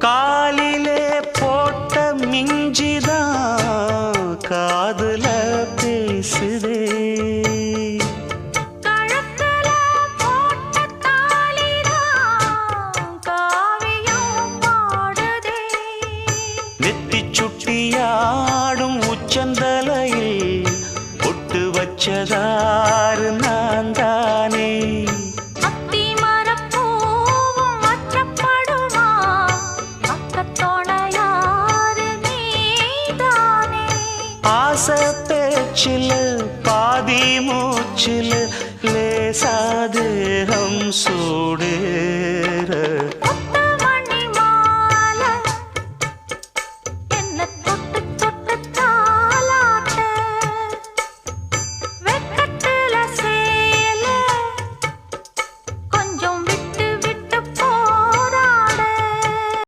காலிலே போட்ட மிஞ்சிதான் காதுல பேசுதே. நெத்தி சுட்டியாடும் உச்சந்தலையில் பொட்டு வச்சதாறு நான் தானே. ஆசை பேச்சில் பாதி மூச்சில் லேசாதேகம் சூடு